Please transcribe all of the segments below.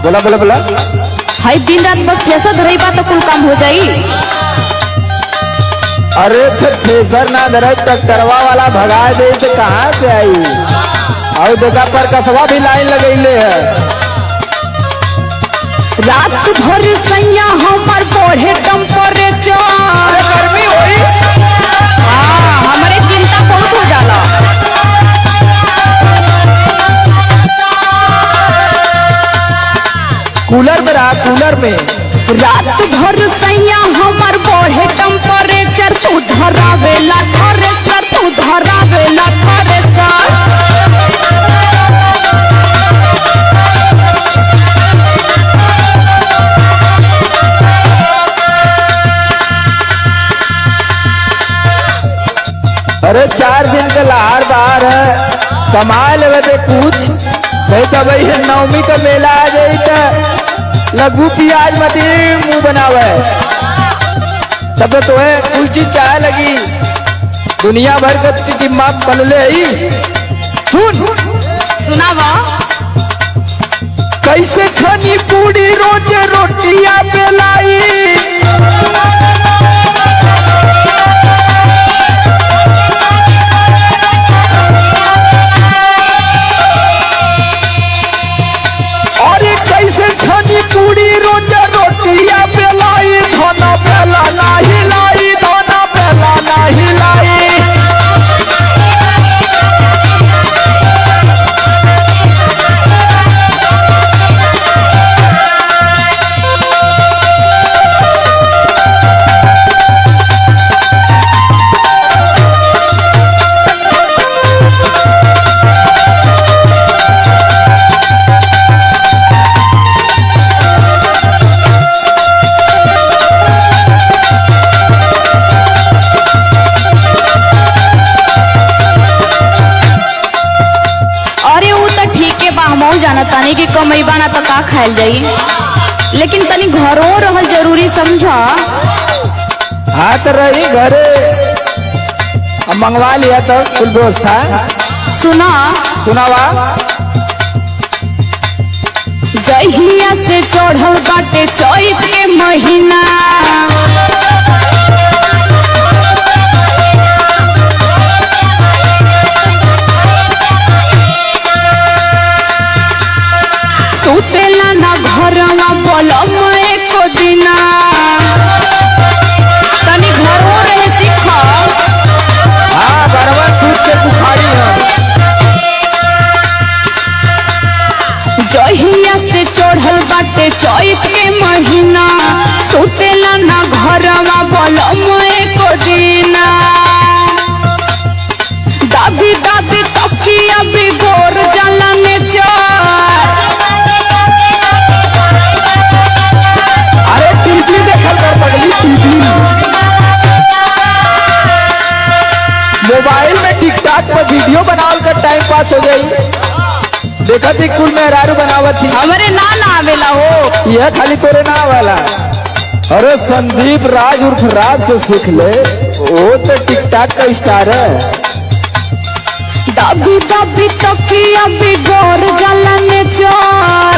बोला बोला बोला। हाई दिन रात बस थ्रेसर धरई बा तो कुल काम हो जाई। अरे थ्रेसर ना धरे ट्रैक्टरवा वाला भगा दे तो कहाँ से आई। और देखा पर कसवा भी लाइन लगैले है। रात भर सैया हमार बढ़े टेम्परेचर। गर्मी होई। हाँ हमारे चिंता बहुत हो जाला। कूलर में रहा, कूलर में। रात भर सैया हमार बढ़े टेम्परेचर। तू धरावेला थ्रेसर, तू धरावेला थ्रेसर। अरे 4 दिन का लहार बाहर है, कमा लेवे दे कुछ नहीं तो भाई नवमी का मेला आ जाई तो लघु प्याज मती मुंह बनावे। तब तो है कुल चीज चाहे लगी। दुनिया भर का दिमाग पलले ही। सुन सुनावा कैसे छनी पूरी रोज रोटियां बेलाई। पूरी रोज रोटियां बेलाई। धोना बेला नहीं लाई, धोना बेला नहीं लाई। जाना तानी कि कमई बाना तो का खायल जाई, लेकिन तनी घरों रहल जरूरी समझा। हाँ तो रही घरे, अब मंगवा लिया तो कुल व्यवस्था। सुना सुनावा। जहिया से चढ़ल बाटे चैत के महीना। सुतेला ना घरवा पलम एको दिना। तनी घरों रहे सीखा। हाँ घरवा सूत के बुखारी है। जहिया से चढ़ल बाटे चैत के महीना। सुतेला ना घरवा पलम एको दिना। दाबी दाबी तकिया बिगोर जाला में चार। मोबाइल में टिकटॉक पर वीडियो बनावल कर टाइम पास हो गई। देखा थी कुल मेहरारू बनावत थी। हमरे ना आवेला हो। यह खाली तोरे ना वाला। अरे संदीप राज उर्फ राज से सीख ले, वो तो टिकटॉक का स्टार है। दाबी दाबी तकिया बिगोर जाला में चार।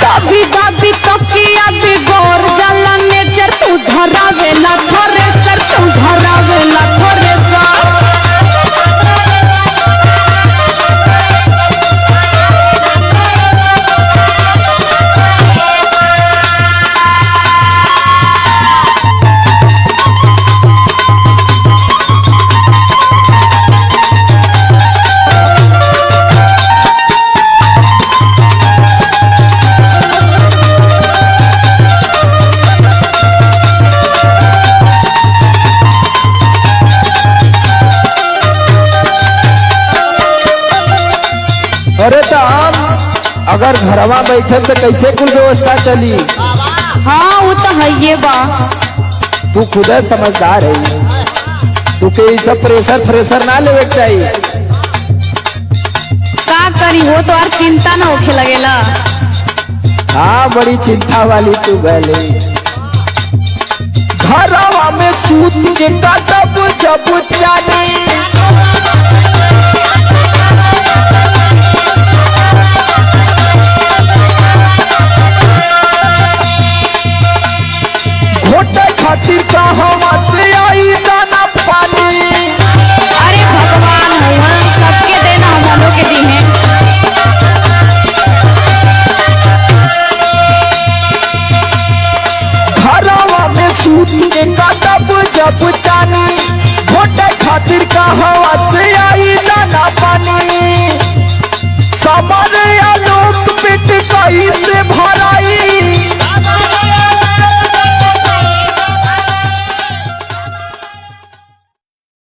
दाबी दाबी तकिया बिगोर जाला में चार। तू धरावेला थ्रेसर, तू धरावेला थ्रेसर। अरे तो हम अगर घरवा बैठे तो कैसे कुल व्यवस्था चली। हाँ वो तो है ये बा। तू खुद समझदार है, तू के सब प्रेशर फ्रेशर ना लेवे चाहिए। का करी हो तो और चिंता ना होखे लगेला। हाँ बड़ी चिंता वाली तू गली। घरवा में सूत के काटब जब चानी